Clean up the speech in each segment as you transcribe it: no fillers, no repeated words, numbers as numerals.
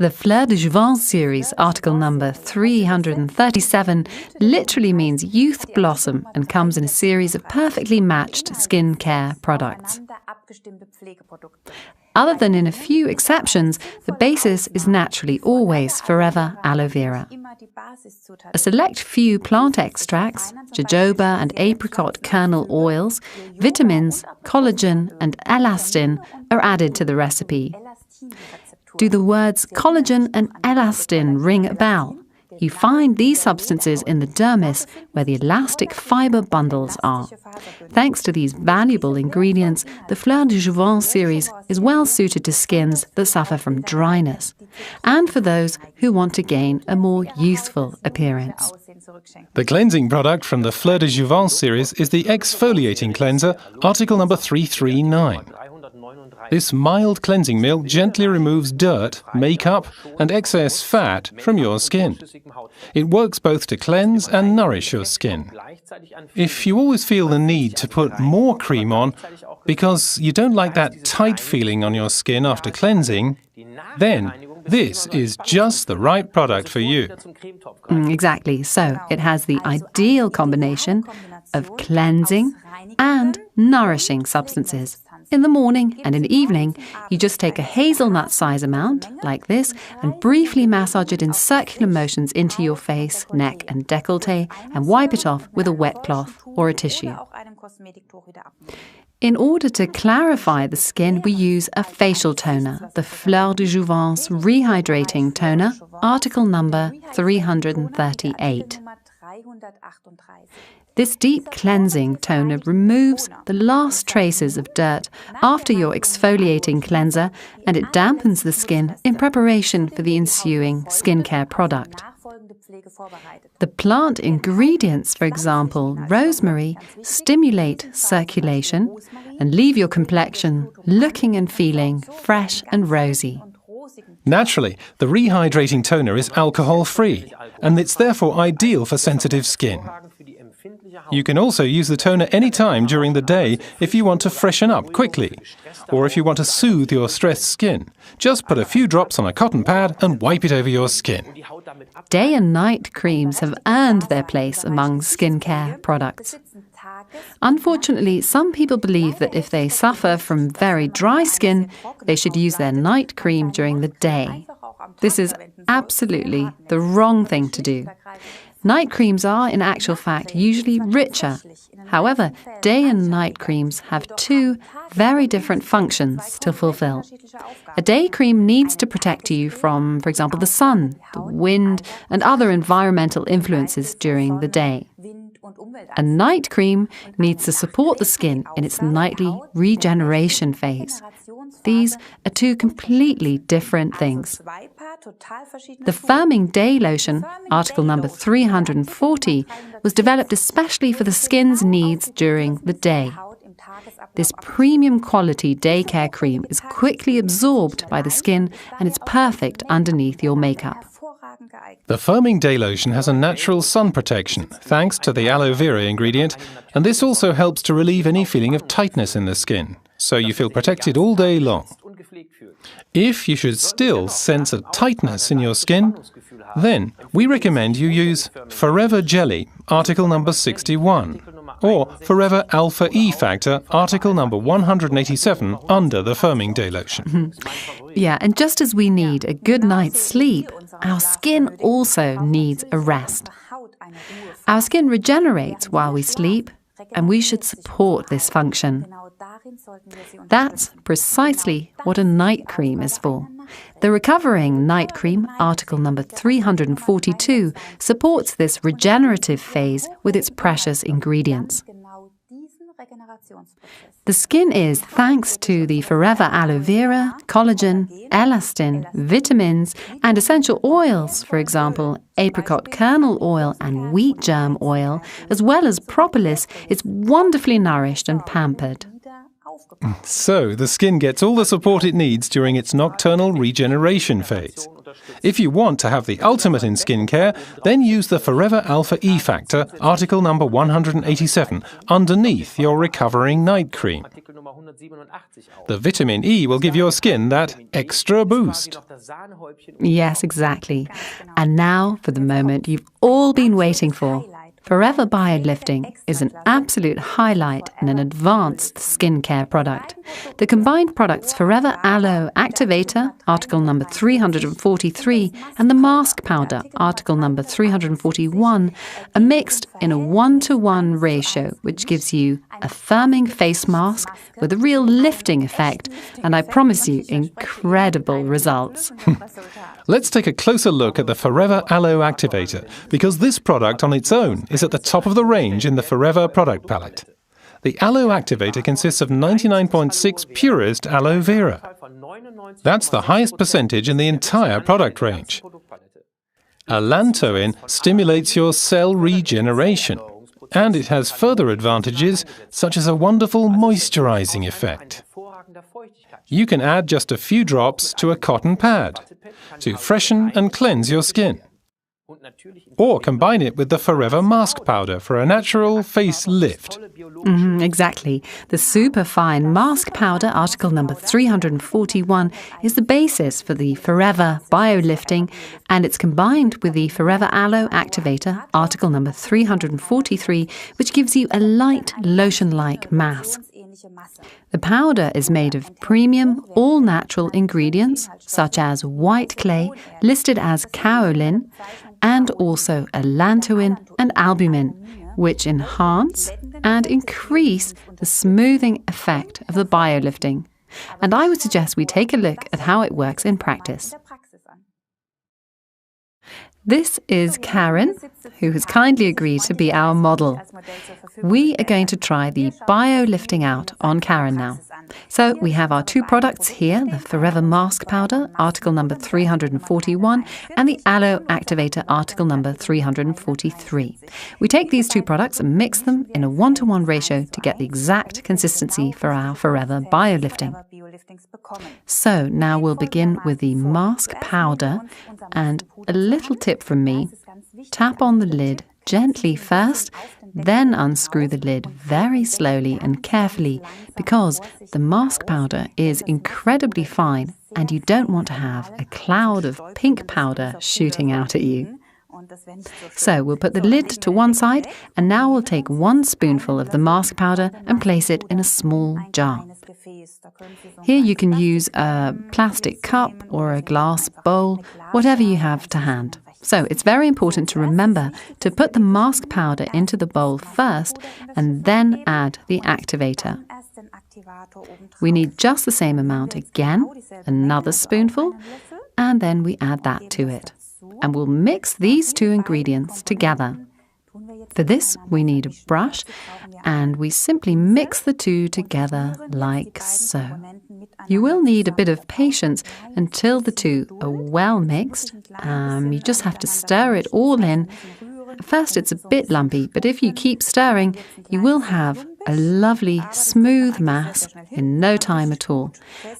The Fleur de Jouvence series, article number 337, literally means youth blossom and comes in a series of perfectly matched skin care products. Other than in a few exceptions, the basis is naturally always forever aloe vera. A select few plant extracts, jojoba and apricot kernel oils, vitamins, collagen and elastin are added to the recipe. Do the words collagen and elastin ring a bell? You find these substances in the dermis where the elastic fibre bundles are. Thanks to these valuable ingredients, the Fleur de Jouvence series is well suited to skins that suffer from dryness and for those who want to gain a more youthful appearance. The cleansing product from the Fleur de Jouvence series is the exfoliating cleanser, article number 339. This mild cleansing meal gently removes dirt, makeup and excess fat from your skin. It works both to cleanse and nourish your skin. If you always feel the need to put more cream on because you don't like that tight feeling on your skin after cleansing, then this is just the right product for you. Exactly. So it has the ideal combination of cleansing and nourishing substances. In the morning and in the evening, you just take a hazelnut size amount, like this, and briefly massage it in circular motions into your face, neck and décolleté, and wipe it off with a wet cloth or a tissue. In order to clarify the skin, we use a facial toner, the Fleur de Jouvence Rehydrating Toner, article number 338. This deep cleansing toner removes the last traces of dirt after your exfoliating cleanser, and it dampens the skin in preparation for the ensuing skincare product. The plant ingredients, for example, rosemary, stimulate circulation and leave your complexion looking and feeling fresh and rosy. Naturally, the rehydrating toner is alcohol-free, and it's therefore ideal for sensitive skin. You can also use the toner any time during the day if you want to freshen up quickly, or if you want to soothe your stressed skin. Just put a few drops on a cotton pad and wipe it over your skin. Day and night creams have earned their place among skincare products. Unfortunately, some people believe that if they suffer from very dry skin, they should use their night cream during the day. This is absolutely the wrong thing to do. Night creams are, in actual fact, usually richer. However, day and night creams have two very different functions to fulfill. A day cream needs to protect you from, for example, the sun, the wind, and other environmental influences during the day. A night cream needs to support the skin in its nightly regeneration phase. These are two completely different things. The firming day lotion, article number 340, was developed especially for the skin's needs during the day. This premium quality day care cream is quickly absorbed by the skin and it's perfect underneath your makeup. The firming day lotion has a natural sun protection, thanks to the aloe vera ingredient, and this also helps to relieve any feeling of tightness in the skin, so you feel protected all day long. If you should still sense a tightness in your skin, then we recommend you use Forever Jelly, article number 61, or Forever Alpha E Factor, article number 187, under the firming day lotion. Yeah, and just as we need a good night's sleep, our skin also needs a rest. Our skin regenerates while we sleep, and we should support this function. That's precisely what a night cream is for. The Recovering Night Cream, article number 342, supports this regenerative phase with its precious ingredients. The skin is, thanks to the forever aloe vera, collagen, elastin, vitamins, and essential oils, for example, apricot kernel oil and wheat germ oil, as well as propolis, it's wonderfully nourished and pampered. So, the skin gets all the support it needs during its nocturnal regeneration phase. If you want to have the ultimate in skincare, then use the Forever Alpha E Factor, article number 187, underneath your recovering night cream. The vitamin E will give your skin that extra boost. Yes, exactly. And now for the moment you've all been waiting for. Forever Biolifting is an absolute highlight in an advanced skincare product. The combined products Forever Aloe Activator, article number 343, and the mask powder, article number 341, are mixed in a 1-to-1 ratio, which gives you a firming face mask with a real lifting effect, and I promise you incredible results. Let's take a closer look at the Forever Aloe Activator, because this product on its own is at the top of the range in the Forever product palette. The Aloe Activator consists of 99.6 purest aloe vera. That's the highest percentage in the entire product range. Allantoin stimulates your cell regeneration, and it has further advantages such as a wonderful moisturizing effect. You can add just a few drops to a cotton pad to freshen and cleanse your skin. Or combine it with the Forever Mask Powder for a natural face lift. Exactly. The superfine mask powder, article number 341, is the basis for the Forever Biolifting, and it's combined with the Forever Aloe Activator, article number 343, which gives you a light lotion-like mass. The powder is made of premium, all-natural ingredients, such as white clay, listed as kaolin, and also allantoin and albumin, which enhance and increase the smoothing effect of the biolifting. And I would suggest we take a look at how it works in practice. This is Karen, who has kindly agreed to be our model. We are going to try the biolifting out on Karen now. So we have our two products here, the Forever Mask Powder, article number 341, and the Aloe Activator, article number 343. We take these two products and mix them in a 1-to-1 ratio to get the exact consistency for our Forever Biolifting. So now we'll begin with the mask powder, and a little tip from me, tap on the lid gently first, then unscrew the lid very slowly and carefully, because the mask powder is incredibly fine and you don't want to have a cloud of pink powder shooting out at you. So we'll put the lid to one side, and now we'll take 1 spoonful of the mask powder and place it in a small jar. Here you can use a plastic cup or a glass bowl, whatever you have to hand. So it's very important to remember to put the mask powder into the bowl first and then add the activator. We need just the same amount again, another spoonful, and then we add that to it. And we'll mix these two ingredients together. For this, we need a brush, and we simply mix the two together like so. You will need a bit of patience until the two are well mixed. You just have to stir it all in. At first it's a bit lumpy, but if you keep stirring, you will have a lovely smooth mass in no time at all.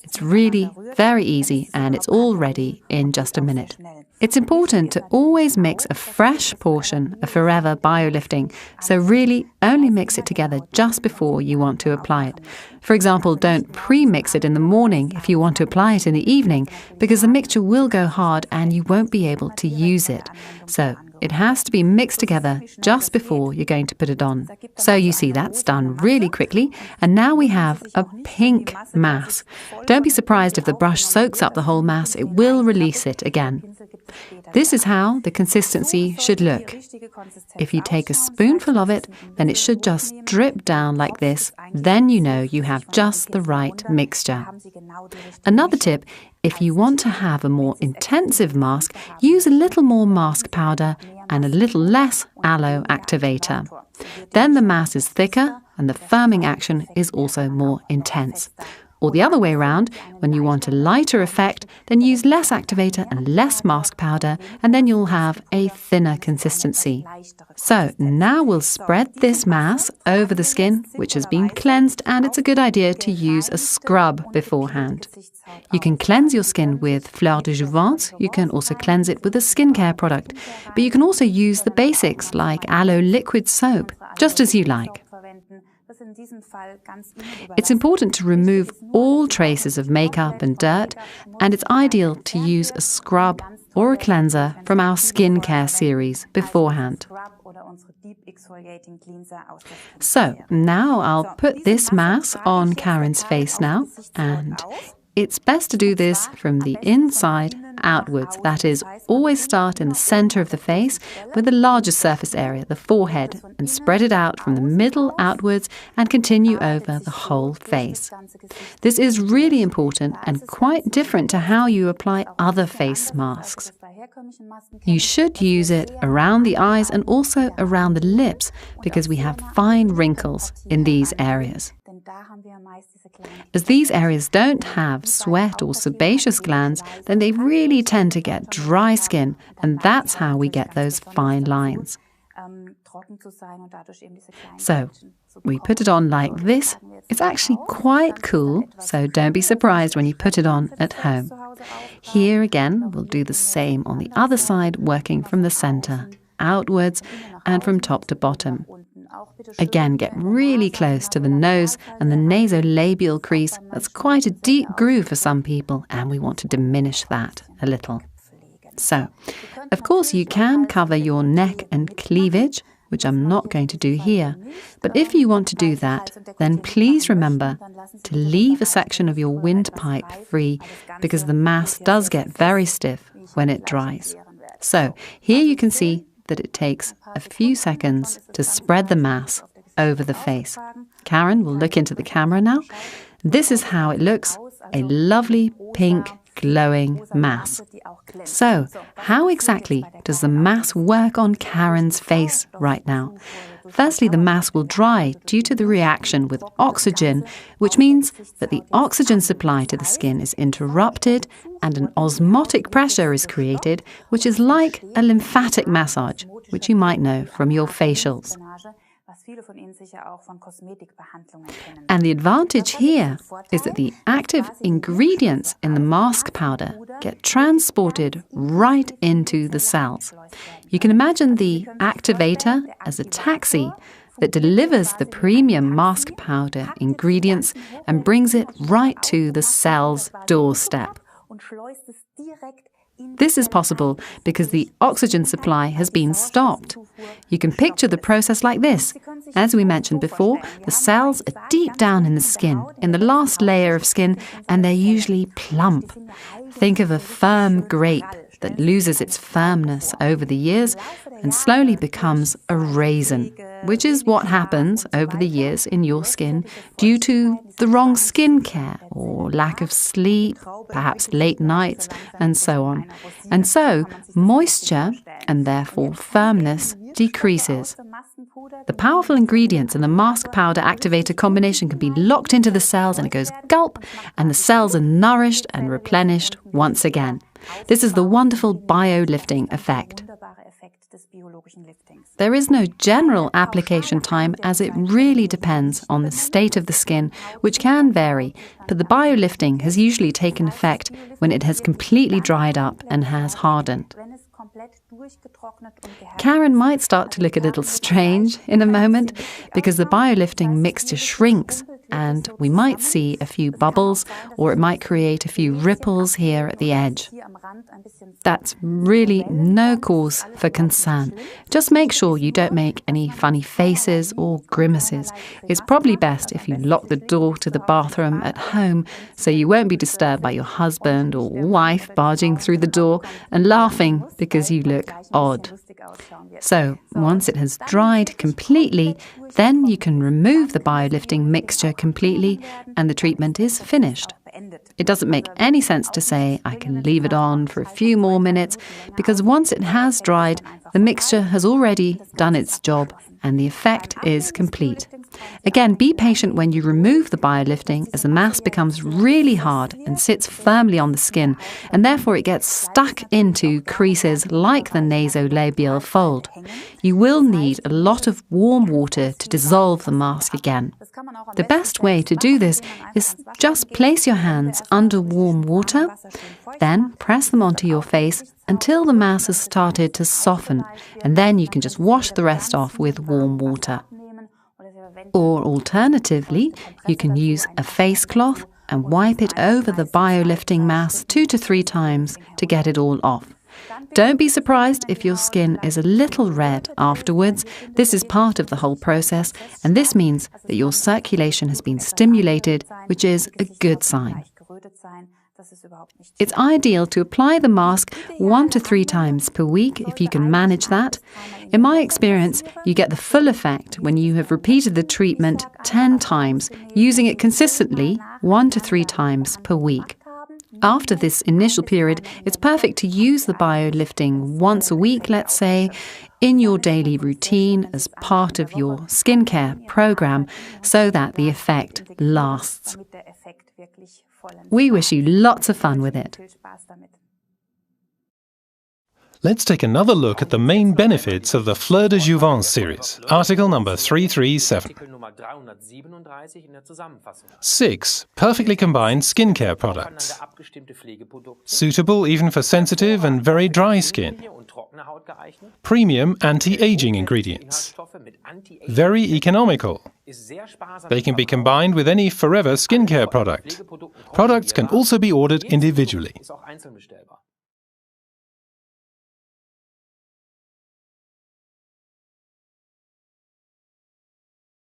It's really very easy, and it's all ready in just a minute. It's important to always mix a fresh portion of Forever Biolifting, so really only mix it together just before you want to apply it. For example, don't pre-mix it in the morning if you want to apply it in the evening, because the mixture will go hard and you won't be able to use it. So it has to be mixed together just before you're going to put it on. So you see that's done really quickly, and now we have a pink mass. Don't be surprised if the brush soaks up the whole mass, it will release it again. This is how the consistency should look. If you take a spoonful of it, then it should just drip down like this. Then you know you have just the right mixture. Another tip, if you want to have a more intensive mask, use a little more mask powder and a little less aloe activator. Then the mass is thicker and the firming action is also more intense. Or the other way around, when you want a lighter effect, then use less activator and less mask powder, and then you'll have a thinner consistency. So now we'll spread this mass over the skin, which has been cleansed, and it's a good idea to use a scrub beforehand. You can cleanse your skin with fleur de jouvence, you can also cleanse it with a skincare product, but you can also use the basics like aloe liquid soap, just as you like. It's important to remove all traces of makeup and dirt, and it's ideal to use a scrub or a cleanser from our skincare series beforehand. So now I'll put this mask on Karen's face now, and it's best to do this from the inside outwards. That is, always start in the center of the face with the largest surface area, the forehead, and spread it out from the middle outwards and continue over the whole face. This is really important and quite different to how you apply other face masks. You should use it around the eyes and also around the lips because we have fine wrinkles in these areas. As these areas don't have sweat or sebaceous glands, then they really tend to get dry skin, and that's how we get those fine lines. So we put it on like this. It's actually quite cool, so don't be surprised when you put it on at home. Here again, we'll do the same on the other side, working from the center outwards and from top to bottom. Again, get really close to the nose and the nasolabial crease. That's quite a deep groove for some people, and we want to diminish that a little. So, of course, you can cover your neck and cleavage, which I'm not going to do here. But if you want to do that, then please remember to leave a section of your windpipe free, because the mass does get very stiff when it dries. So, here you can see that it takes a few seconds to spread the mass over the face. Karen will look into the camera now. This is how it looks, a lovely pink glowing mass. So, how exactly does the mass work on Karen's face right now? Firstly, the mass will dry due to the reaction with oxygen, which means that the oxygen supply to the skin is interrupted and an osmotic pressure is created, which is like a lymphatic massage, which you might know from your facials. And the advantage here is that the active ingredients in the mask powder get transported right into the cells. You can imagine the activator as a taxi that delivers the premium mask powder ingredients and brings it right to the cell's doorstep. This is possible because the oxygen supply has been stopped. You can picture the process like this. As we mentioned before, the cells are deep down in the skin, in the last layer of skin, and they're usually plump. Think of a firm grape that loses its firmness over the years and slowly becomes a raisin, which is what happens over the years in your skin due to the wrong skincare or lack of sleep, perhaps late nights, and so on. And so, moisture, and therefore firmness, decreases. The powerful ingredients in the mask powder activator combination can be locked into the cells, and it goes gulp, and the cells are nourished and replenished once again. This is the wonderful bio-lifting effect. There is no general application time, as it really depends on the state of the skin, which can vary, but the bio-lifting has usually taken effect when it has completely dried up and has hardened. Karen might start to look a little strange in a moment because the bio-lifting mixture shrinks, and we might see a few bubbles, or it might create a few ripples here at the edge. That's really no cause for concern. Just make sure you don't make any funny faces or grimaces. It's probably best if you lock the door to the bathroom at home so you won't be disturbed by your husband or wife barging through the door and laughing because you look odd. So, once it has dried completely, then you can remove the bio-lifting mixture completely and the treatment is finished. It doesn't make any sense to say, I can leave it on for a few more minutes, because once it has dried, the mixture has already done its job and the effect is complete. Again, be patient when you remove the biolifting, as the mask becomes really hard and sits firmly on the skin, and therefore it gets stuck into creases like the nasolabial fold. You will need a lot of warm water to dissolve the mask again. The best way to do this is just place your hands under warm water, then press them onto your face until the mask has started to soften, and then you can just wash the rest off with warm water. Or alternatively, you can use a face cloth and wipe it over the biolifting mask 2 to 3 times to get it all off. Don't be surprised if your skin is a little red afterwards. This is part of the whole process, and this means that your circulation has been stimulated, which is a good sign. It's ideal to apply the mask 1 to 3 times per week if you can manage that. In my experience, you get the full effect when you have repeated the treatment 10 times, using it consistently 1 to 3 times per week. After this initial period, it's perfect to use the biolifting once a week, let's say, in your daily routine as part of your skincare program, so that the effect lasts. We wish you lots of fun with it. Let's take another look at the main benefits of the Fleur de Jouvence series, article number 337. 6 perfectly combined skincare products. Suitable even for sensitive and very dry skin. Premium anti-aging ingredients. Very economical. They can be combined with any Forever skincare product. Products can also be ordered individually.